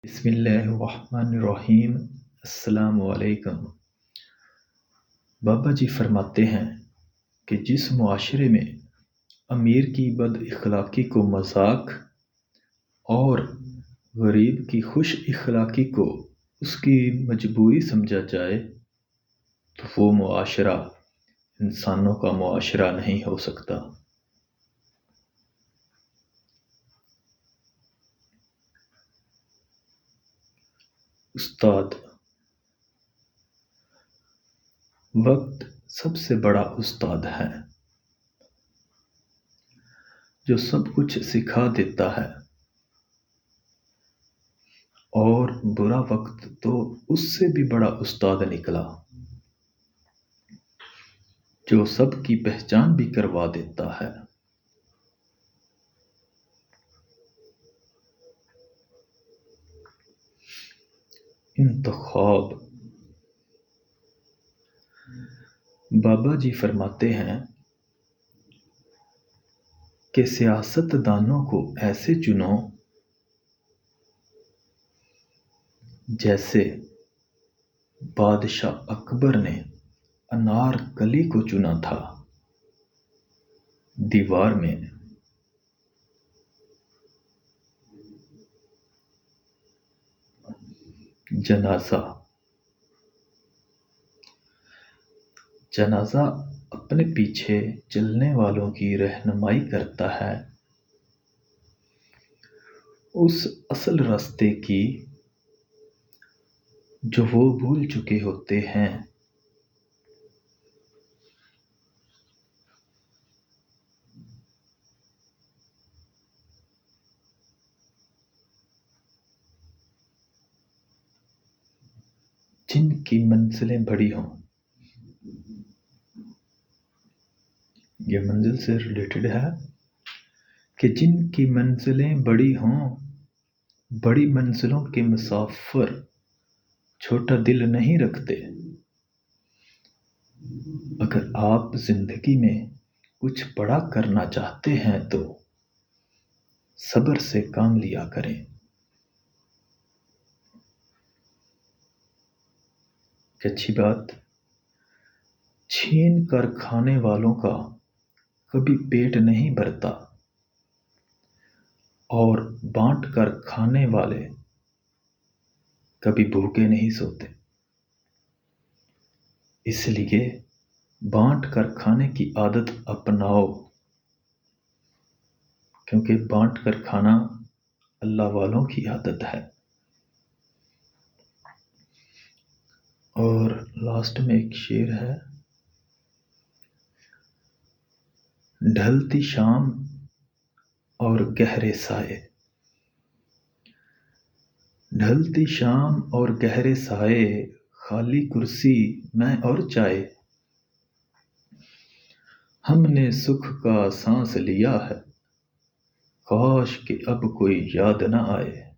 بسم اللہ الرحمن الرحیم۔ السلام علیکم۔ بابا جی فرماتے ہیں کہ جس معاشرے میں امیر کی بد اخلاقی کو مذاق اور غریب کی خوش اخلاقی کو اس کی مجبوری سمجھا جائے تو وہ معاشرہ انسانوں کا معاشرہ نہیں ہو سکتا۔ استاد، وقت سب سے بڑا استاد ہے جو سب کچھ سکھا دیتا ہے، اور برا وقت تو اس سے بھی بڑا استاد نکلا جو سب کی پہچان بھی کروا دیتا ہے۔ انتخاب، بابا جی فرماتے ہیں کہ سیاست دانوں کو ایسے چنو جیسے بادشاہ اکبر نے انار کلی کو چنا تھا دیوار میں۔ جنازہ اپنے پیچھے چلنے والوں کی رہنمائی کرتا ہے اس اصل راستے کی جو وہ بھول چکے ہوتے ہیں۔ جن کی منزلیں بڑی ہوں، یہ منزل سے ریلیٹڈ ہے کہ جن کی منزلیں بڑی ہوں، بڑی منزلوں کے مسافر چھوٹا دل نہیں رکھتے۔ اگر آپ زندگی میں کچھ بڑا کرنا چاہتے ہیں تو صبر سے کام لیا کریں۔ اچھی بات، چھین کر کھانے والوں کا کبھی پیٹ نہیں بھرتا اور بانٹ کر کھانے والے کبھی بھوکے نہیں سوتے۔ اس لیے بانٹ کر کھانے کی عادت اپناؤ، کیونکہ بانٹ کر کھانا اللہ والوں کی عادت ہے۔ اور لاسٹ میں ایک شعر ہے، ڈھلتی شام اور گہرے سائے، ڈھلتی شام اور گہرے سائے، خالی کرسی میں اور چائے، ہم نے سکھ کا سانس لیا ہے، کاش کہ اب کوئی یاد نہ آئے۔